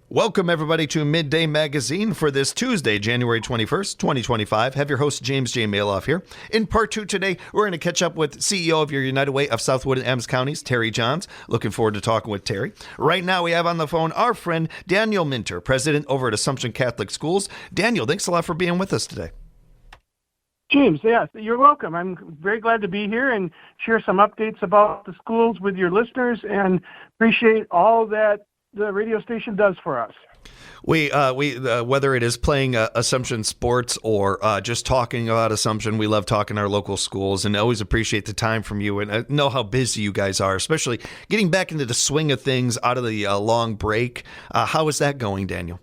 Welcome, everybody, to Midday Magazine for this Tuesday, January 21st, 2025. Have your host, James J. Malouf here. In part two today, we're going to catch up with CEO of your United Way of Southwood and Adams Counties, Terry Johns. Looking forward to talking with Terry. Right now, we have on the phone our friend, Daniel Minter, president over at Assumption Catholic Schools. Daniel, thanks a lot for being with us today. James, yes, you're welcome. I'm very glad to be here and share some updates about the schools with your listeners and appreciate all that the radio station does for us. We whether it is playing Assumption sports or just talking about Assumption, we love talking our local schools and always appreciate the time from you. And I know how busy you guys are, especially getting back into the swing of things out of the long break. How is that going, Daniel?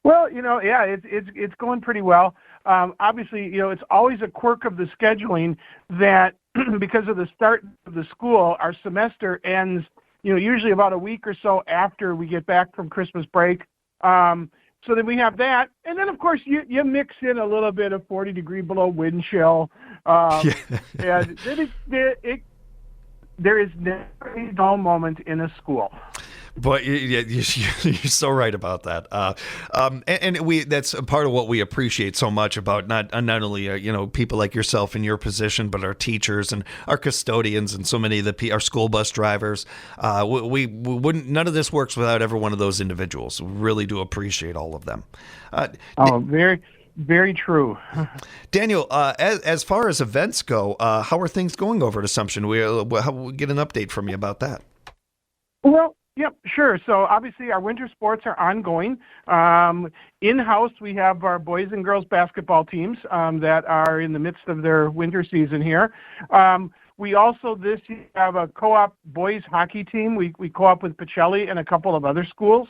Well, it's going pretty well. Obviously, it's always a quirk of the scheduling that because of the start of the school, our semester ends usually about a week or so after we get back from Christmas break. So then we have that. And then, of course, you mix in a little bit of 40-degree below wind chill. And there is never a dull moment in a school. But you're so right about that, and that's a part of what we appreciate so much about not only people like yourself in your position, but our teachers and our custodians and so many of our school bus drivers. We wouldn't. None of this works without every one of those individuals. We really do appreciate all of them. Very, very true. Daniel, as far as events go, how are things going over at Assumption? We'll get an update from you about that. Well. Yep, sure. So obviously our winter sports are ongoing. In-house, we have our boys and girls basketball teams that are in the midst of their winter season here. We also this year have a co-op boys hockey team. We co-op with Pacelli and a couple of other schools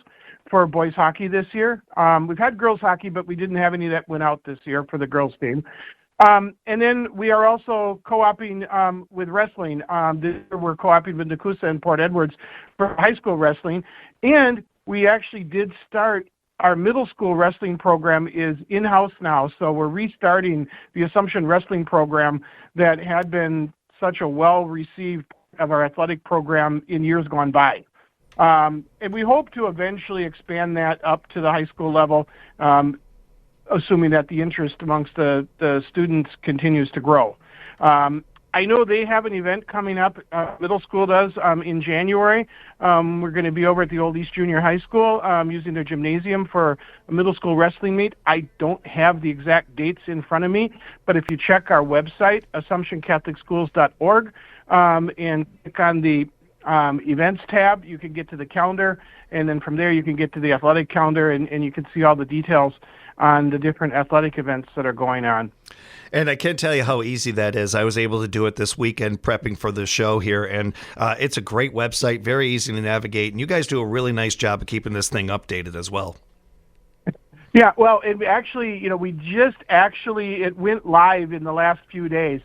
for boys hockey this year. We've had girls hockey, but we didn't have any that went out this year for the girls team. And then we are also co-oping with wrestling. This year we're co-oping with Nakusa and Port Edwards for high school wrestling. And we actually did start our middle school wrestling program is in-house now. So we're restarting the Assumption wrestling program that had been such a well-received of our athletic program in years gone by. And we hope to eventually expand that up to the high school level, assuming that the interest amongst the students continues to grow. I know they have an event coming up, middle school does, in January. We're going to be over at the Old East Junior High School using their gymnasium for a middle school wrestling meet. I don't have the exact dates in front of me, but if you check our website, AssumptionCatholicSchools.org, and click on the events tab, you can get to the calendar, and then from there you can get to the athletic calendar, and you can see all the details on the different athletic events that are going on. And I can't tell you how easy that is. I was able to do it this weekend prepping for the show here, and it's a great website, very easy to navigate, and you guys do a really nice job of keeping this thing updated as well. Yeah, well, it actually, it went live in the last few days.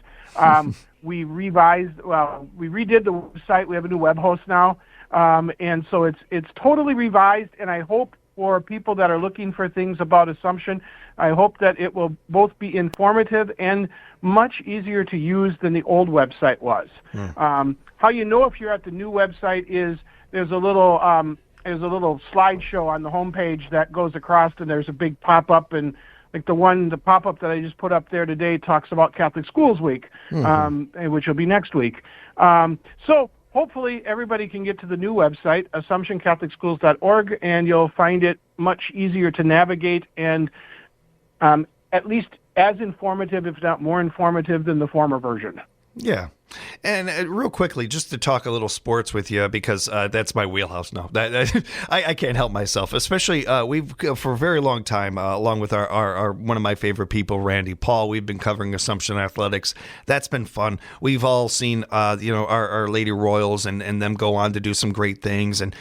We redid the website. We have a new web host now, and so it's totally revised, and I hope for people that are looking for things about Assumption, I hope that it will both be informative and much easier to use than the old website was. How you know if you're at the new website is there's a little slideshow on the homepage that goes across, and there's a big pop-up, and like the pop-up that I just put up there today talks about Catholic Schools Week, which will be next week. So hopefully everybody can get to the new website, AssumptionCatholicSchools.org, and you'll find it much easier to navigate and at least as informative, if not more informative, than the former version. Yeah. And real quickly, just to talk a little sports with you, because that's my wheelhouse now. I can't help myself, especially we've for a very long time, along with our one of my favorite people, Randy Paul, we've been covering Assumption Athletics. That's been fun. We've all seen, our Lady Royals and them go on to do some great things and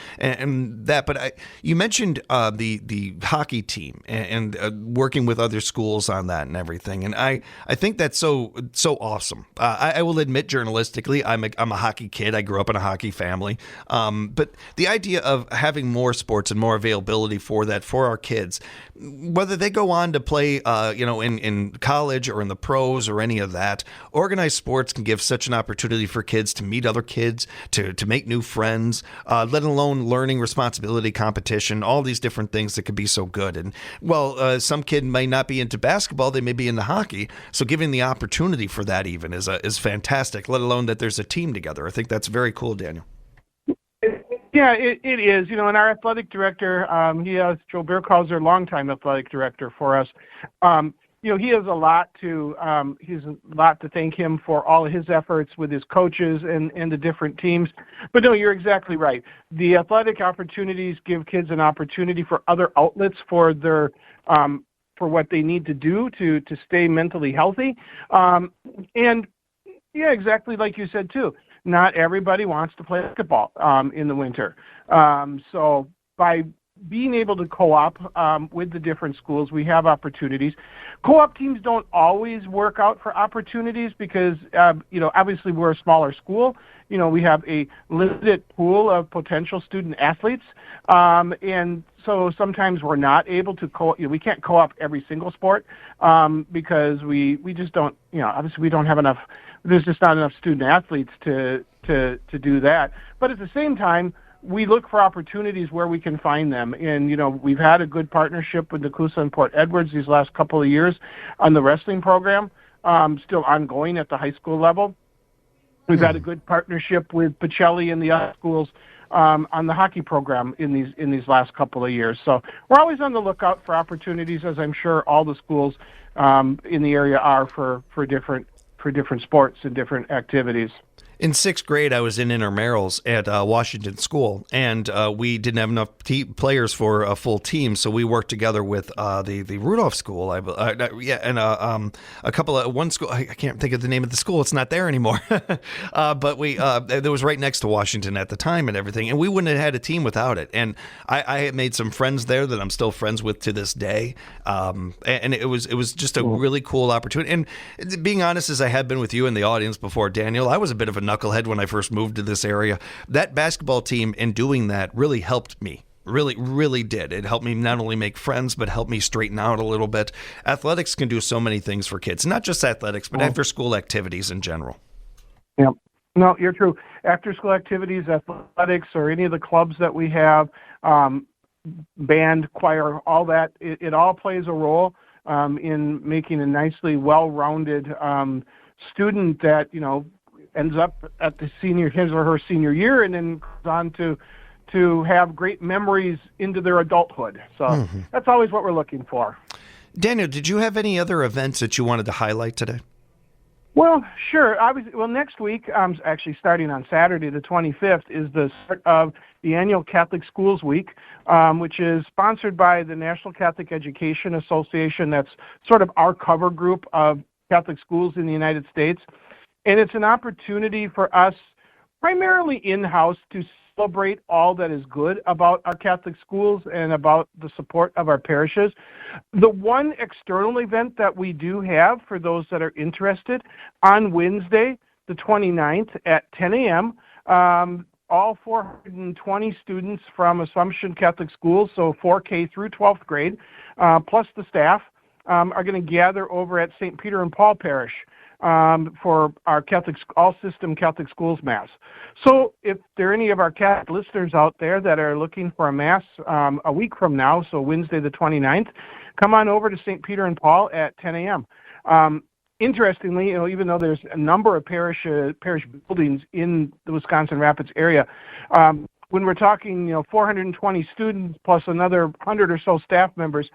that. But you mentioned the hockey team and working with other schools on that and everything. And I think that's so awesome. I will admit, journalistically, I'm a hockey kid. I grew up in a hockey family. But the idea of having more sports and more availability for that for our kids, whether they go on to play, in college or in the pros or any of that, organized sports can give such an opportunity for kids to meet other kids, to make new friends, let alone learning, responsibility, competition, all these different things that could be so good. And some kid may not be into basketball, they may be into hockey. So giving the opportunity for that even is fantastic, let alone that there's a team together. I think that's very cool, Daniel. Yeah, it is. And our athletic director, Joe Birkhauser, longtime athletic director for us. He has a lot to thank him for all of his efforts with his coaches and the different teams. But no, you're exactly right. The athletic opportunities give kids an opportunity for other outlets for their for what they need to do to stay mentally healthy. And yeah, exactly like you said too. Not everybody wants to play basketball in the winter. So by being able to co-op with the different schools, we have opportunities. Co-op teams don't always work out for opportunities because, obviously we're a smaller school. We have a limited pool of potential student athletes. And so sometimes we're not able to we can't co-op every single sport because we just don't, obviously we don't have enough. There's just not enough student athletes to do that. But at the same time, we look for opportunities where we can find them. And, we've had a good partnership with Nakusa and Port Edwards these last couple of years on the wrestling program, still ongoing at the high school level. We've had a good partnership with Pacelli and the other schools on the hockey program in these last couple of years. So we're always on the lookout for opportunities, as I'm sure all the schools in the area are for different sports and different activities. In sixth grade, I was in intramurals at Washington School, and we didn't have enough players for a full team, so we worked together with the Rudolph School, and a couple of one school. I can't think of the name of the school; it's not there anymore. But we it was right next to Washington at the time and everything, and we wouldn't have had a team without it. And I had made some friends there that I'm still friends with to this day. And it was just a really cool opportunity. And being honest, as I had been with you in the audience before, Daniel, I was a bit of a knucklehead when I first moved to this area. That basketball team and doing that really helped me. Really, really did. It helped me not only make friends, but helped me straighten out a little bit. Athletics can do so many things for kids, not just athletics, but after school activities in general. Yep. No, you're true. After school activities, athletics, or any of the clubs that we have, band, choir, all that, it all plays a role in making a nicely well-rounded student that, ends up at his or her senior year and then goes on to have great memories into their adulthood. So that's always what we're looking for. Daniel, did you have any other events that you wanted to highlight today? Well, sure. Next week, actually starting on Saturday, the 25th, is the start of the annual Catholic Schools Week, which is sponsored by the National Catholic Education Association. That's sort of our cover group of Catholic schools in the United States. And it's an opportunity for us, primarily in-house, to celebrate all that is good about our Catholic schools and about the support of our parishes. The one external event that we do have for those that are interested, on Wednesday, the 29th at 10 a.m., all 420 students from Assumption Catholic Schools, so 4K through 12th grade, plus the staff, are going to gather over at St. Peter and Paul Parish for our all-system Catholic Schools Mass. So if there are any of our Catholic listeners out there that are looking for a Mass a week from now, so Wednesday the 29th, come on over to St. Peter and Paul at 10 a.m. Interestingly, even though there's a number of parish buildings in the Wisconsin Rapids area, when we're talking, 420 students plus another 100 or so staff members,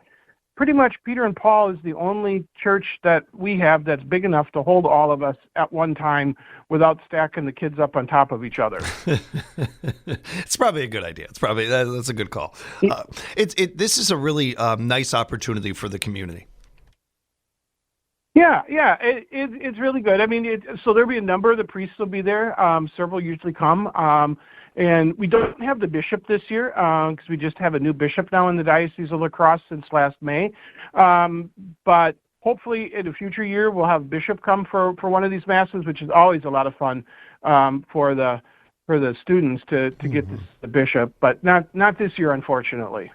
pretty much Peter and Paul is the only church that we have that's big enough to hold all of us at one time without stacking the kids up on top of each other. It's probably a good idea. That's a good call. This is a really nice opportunity for the community. Yeah, it's really good. I mean, so there'll be a number of the priests will be there. Several usually come. And we don't have the bishop this year because we just have a new bishop now in the Diocese of La Crosse since last May. But hopefully in a future year we'll have Bishop come for one of these masses, which is always a lot of fun for the students to get the bishop, but not this year, unfortunately.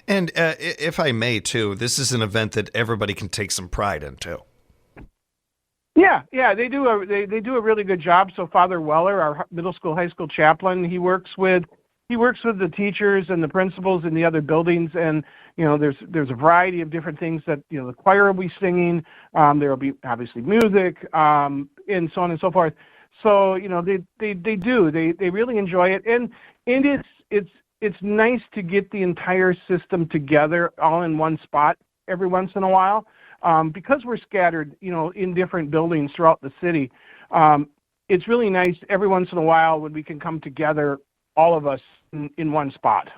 And if I may, too, this is an event that everybody can take some pride in, too. Yeah, they do a really good job. So Father Weller, our middle school, high school chaplain, he works with the teachers and the principals in the other buildings, and there's a variety of different things that the choir will be singing. There will be obviously music, and so on and so forth. So they really enjoy it, and it's nice to get the entire system together all in one spot every once in a while, because we're scattered in different buildings throughout the city. It's really nice every once in a while when we can come together, all of us in one spot.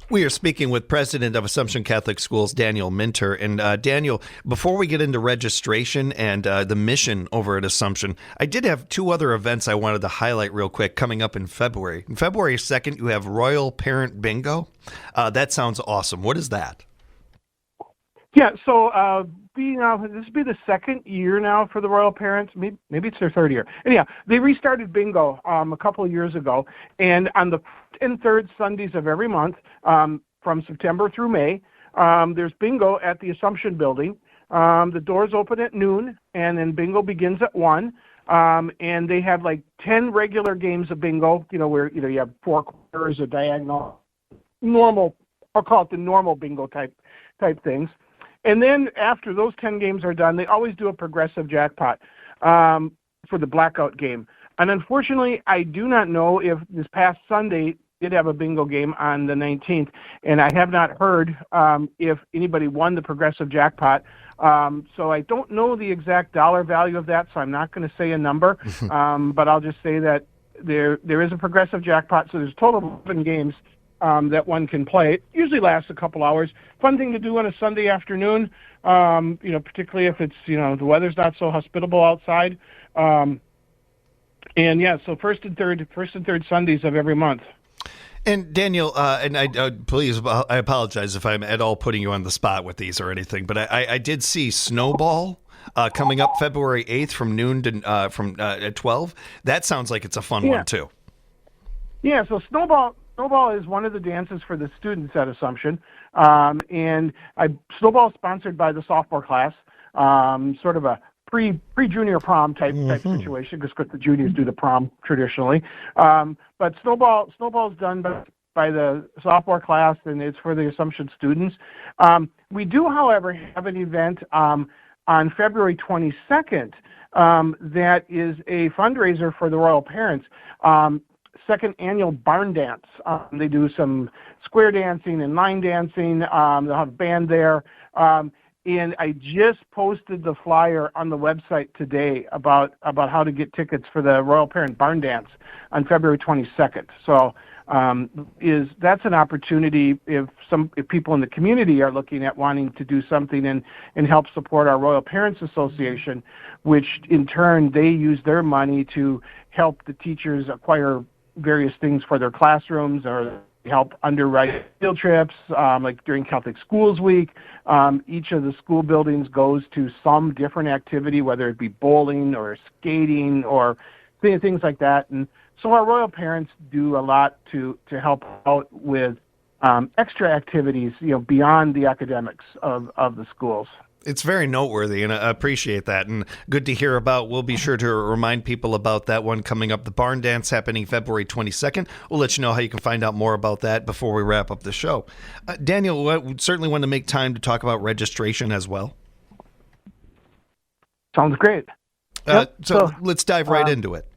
We are speaking with President of Assumption Catholic Schools, Daniel Minter. And Daniel, before we get into registration and the mission over at Assumption, I did have two other events I wanted to highlight real quick coming up in February. On February 2nd, you have Royal Parent Bingo. That sounds awesome. What is that? Yeah, so this will be the second year now for the Royal Parents. Maybe it's their third year. Anyhow, they restarted bingo a couple of years ago, and on the first and third Sundays of every month, from September through May, there's bingo at the Assumption Building. The doors open at noon, and then bingo begins at 1. And they have like 10 regular games of bingo, where you have 4 quarters, a diagonal, normal. I'll call it the normal bingo type things. And then after those 10 games are done, they always do a progressive jackpot for the blackout game. And unfortunately, I do not know if this past Sunday did have a bingo game on the 19th, and I have not heard if anybody won the progressive jackpot. So I don't know the exact dollar value of that, so I'm not going to say a number, but I'll just say that there is a progressive jackpot, so there's a total of 11 games that one can play. It usually lasts a couple hours. Fun thing to do on a Sunday afternoon, particularly if it's, the weather's not so hospitable outside. So first and third Sundays of every month. And Daniel, and I apologize if I'm at all putting you on the spot with these or anything, but I did see Snowball coming up February 8th from noon to at 12. That sounds like it's a fun one too. Yeah, so Snowball is one of the dances for the students at Assumption, and Snowball is sponsored by the sophomore class, sort of a pre-junior prom type situation, because the juniors do the prom traditionally. But Snowball is done by the sophomore class, and it's for the Assumption students. We do, however, have an event on February 22nd that is a fundraiser for the Royal Parents. Second annual barn dance. They do some square dancing and line dancing. They'll have a band there. And I just posted the flyer on the website today about how to get tickets for the Royal Parent Barn Dance on February 22nd. So that's an opportunity if people in the community are looking at wanting to do something and help support our Royal Parents Association, which in turn they use their money to help the teachers acquire various things for their classrooms or help underwrite field trips, like during Catholic Schools Week. Each of the school buildings goes to some different activity, whether it be bowling or skating or things like that. And so our Royal Parents do a lot to help out with extra activities, beyond the academics of the schools. It's very noteworthy, and I appreciate that, and good to hear about. We'll be sure to remind people about that one coming up, the Barn Dance happening February 22nd. We'll let you know how you can find out more about that before we wrap up the show. Daniel, we certainly want to make time to talk about registration as well. Sounds great. So let's dive right into it.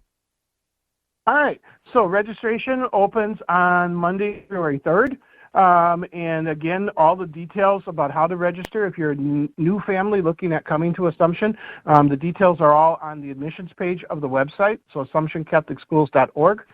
All right. So registration opens on Monday, February 3rd. And again, all the details about how to register if you're a new family looking at coming to Assumption, the details are all on the admissions page of the website, so AssumptionCatholicSchools.org.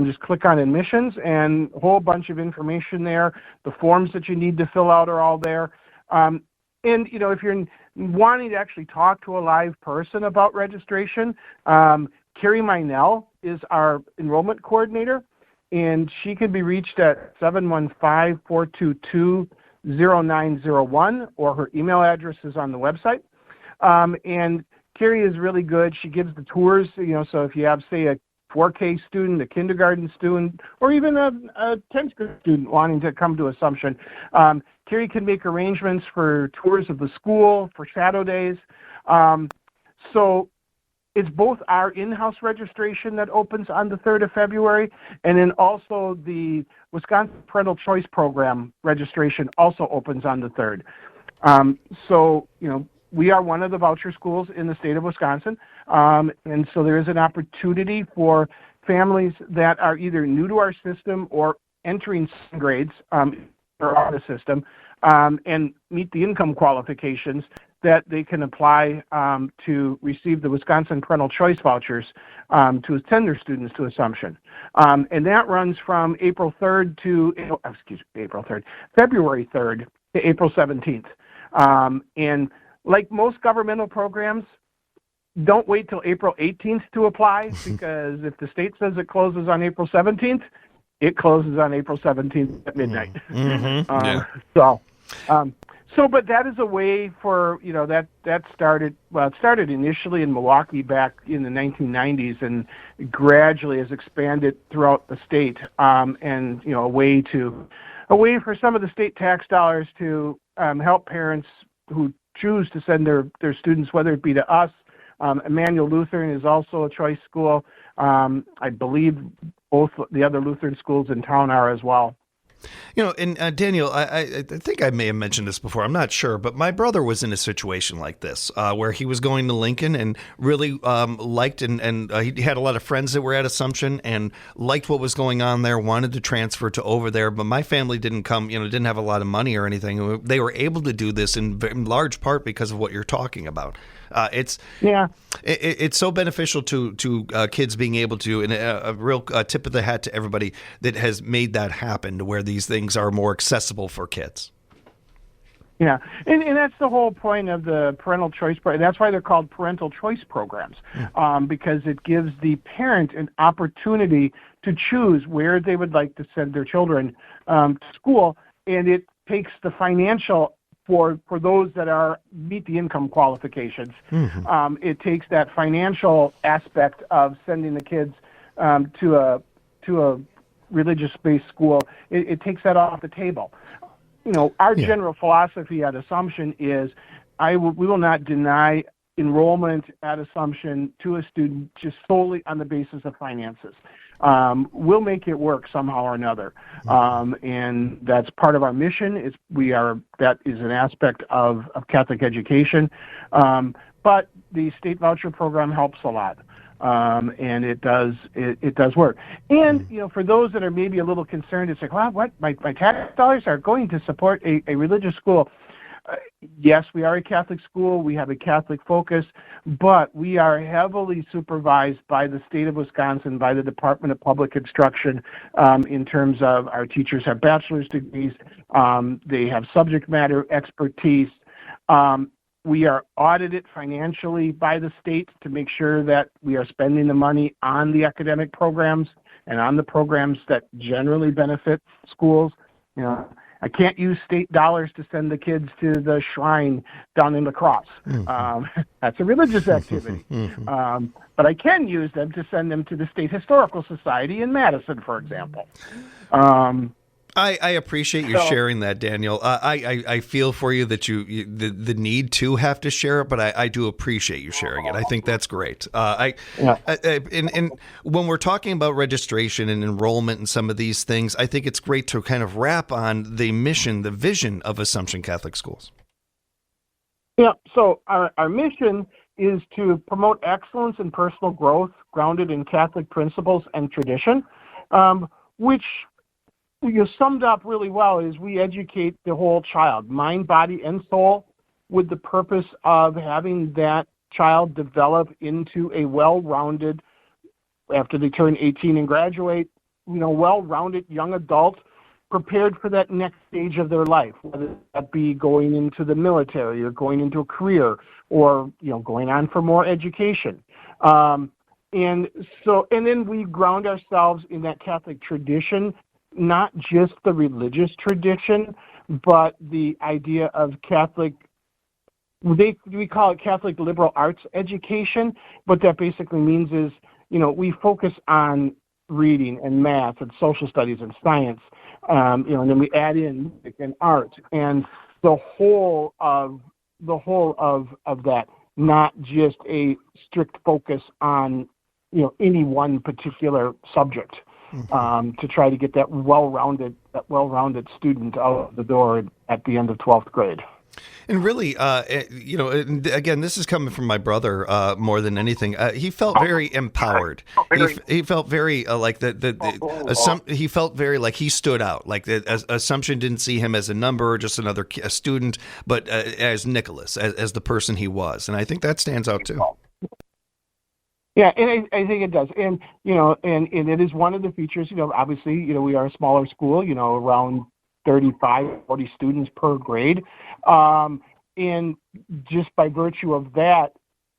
Just click on admissions and a whole bunch of information there. The forms that you need to fill out are all there. And, if you're wanting to actually talk to a live person about registration, Carrie Minell is our enrollment coordinator. And she can be reached at 715-422-0000. 0901, or her email address is on the website. And Carrie is really good. She gives the tours, so if you have, say, a 4K student, a kindergarten student, or even a 10th grade student wanting to come to Assumption, Carrie can make arrangements for tours of the school, for shadow days. So it's both our in-house registration that opens on the 3rd of February, and then also the Wisconsin Parental Choice Program registration also opens on the 3rd. So, we are one of the voucher schools in the state of Wisconsin, and so there is an opportunity for families that are either new to our system or entering grades or on the system and meet the income qualifications that they can apply to receive the Wisconsin Parental Choice Vouchers to send their students to Assumption. And that runs from February 3rd to April 17th. And like most governmental programs, don't wait till April 18th to apply, because if the state says it closes on April 17th, it closes on April 17th at midnight. But that is a way for, that started, it started initially in Milwaukee back in the 1990s and gradually has expanded throughout the state, and, a way for some of the state tax dollars to help parents who choose to send their students, whether it be to us. Emmanuel Lutheran is also a choice school. I believe both the other Lutheran schools in town are as well. And Daniel, I think I may have mentioned this before. I'm not sure, but my brother was in a situation like this where he was going to Lincoln and really liked and he had a lot of friends that were at Assumption and liked what was going on there, wanted to transfer to over there. But my family didn't come, didn't have a lot of money or anything. They were able to do this in large part because of what you're talking about. It's so beneficial to kids being able to, and a real tip of the hat to everybody that has made that happen, to where these things are more accessible for kids. Yeah, and that's the whole point of the parental choice program. That's why they're called parental choice programs, because it gives the parent an opportunity to choose where they would like to send their children to school, and it takes the financial for those that meet the income qualifications. It takes that financial aspect of sending the kids to a religious-based school. It takes that off the table. Our general philosophy at Assumption is we will not deny enrollment at Assumption to a student just solely on the basis of finances. We'll make it work somehow or another, and that's part of our mission. That is an aspect of Catholic education, but the state voucher program helps a lot, and it does work. And for those that are maybe a little concerned, it's like, well, what my tax dollars are going to support a religious school. Yes, we are a Catholic school. We have a Catholic focus, but we are heavily supervised by the state of Wisconsin, by the Department of Public Instruction, in terms of our teachers have bachelor's degrees. They have subject matter expertise. We are audited financially by the state to make sure that we are spending the money on the academic programs and on the programs that generally benefit schools. I can't use state dollars to send the kids to the shrine down in La Crosse. That's a religious activity. But I can use them to send them to the State Historical Society in Madison, for example. I appreciate you sharing that, Daniel. I feel for you that the need to have to share it, but I do appreciate you sharing it. I think that's great. And when we're talking about registration and enrollment and some of these things, I think it's great to kind of wrap on the mission, the vision of Assumption Catholic Schools. Yeah, so our mission is to promote excellence and personal growth grounded in Catholic principles and tradition, which you summed up really well is we educate the whole child, mind, body, and soul, with the purpose of having that child develop into a well-rounded, after they turn 18 and graduate, well-rounded young adult prepared for that next stage of their life, whether that be going into the military or going into a career or, going on for more education. And then we ground ourselves in that Catholic tradition, not just the religious tradition, but the idea of Catholic, we call it Catholic liberal arts education. What that basically means is, we focus on reading and math and social studies and science, and then we add in music and art and the whole of that, not just a strict focus on any one particular subject, to try to get that well-rounded student out the door at the end of 12th grade. And really, and again, this is coming from my brother more than anything. He felt very empowered. He felt very he felt very like he stood out. Like the Assumption didn't see him as a number or just another student, but as Nicholas, as the person he was. And I think that stands out too. Yeah, and I think it does. And, and it is one of the features, obviously, we are a smaller school, around 35, 40 students per grade. And just by virtue of that,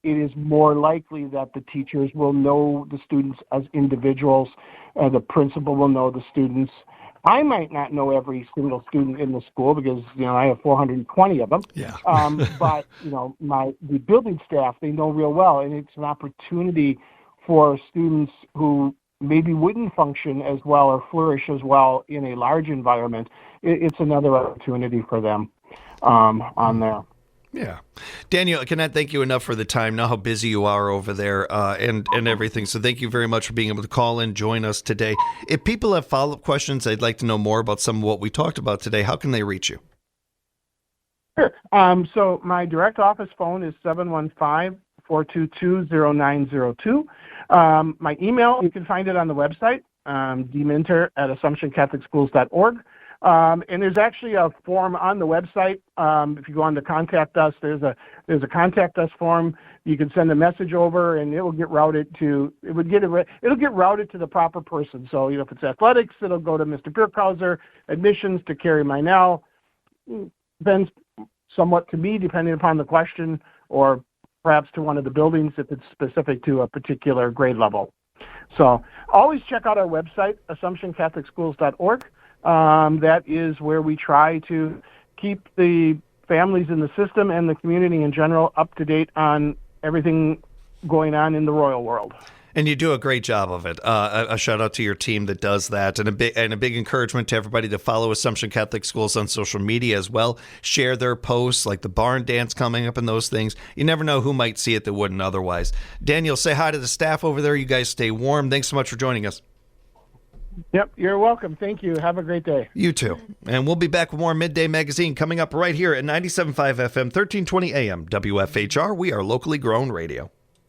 it is more likely that the teachers will know the students as individuals. The principal will know the students. I might not know every single student in the school because, I have 420 of them. Yeah. But, the building staff, they know real well. And it's an opportunity for students who maybe wouldn't function as well or flourish as well in a large environment. It's another opportunity for them on there. Yeah. Daniel, I cannot thank you enough for the time. Know how busy you are over there and everything. So thank you very much for being able to call in, join us today. If people have follow-up questions, they'd like to know more about some of what we talked about today, how can they reach you? Sure. So my direct office phone is 715-422-0902. My email, you can find it on the website, dminter@AssumptionCatholicSchools.org. And there's actually a form on the website. If you go on to contact us, there's a contact us form. You can send a message over, and it will get routed to the proper person. So if it's athletics, it'll go to Mr. Birkhauser. Admissions to Carrie Meinel. Depends somewhat to me, depending upon the question, or perhaps to one of the buildings if it's specific to a particular grade level. So always check out our website, AssumptionCatholicSchools.org. That is where we try to keep the families in the system and the community in general up to date on everything going on in the royal world. And you do a great job of it. A shout out to your team that does that, and a big encouragement to everybody to follow Assumption Catholic Schools on social media as well. Share their posts, like the barn dance coming up and those things. You never know who might see it that wouldn't otherwise. Daniel, say hi to the staff over there. You guys stay warm. Thanks so much for joining us. Yep, you're welcome. Thank you. Have a great day. You too. And we'll be back with more Midday Magazine coming up right here at 97.5 FM, 1320 AM, WFHR. We are locally grown radio.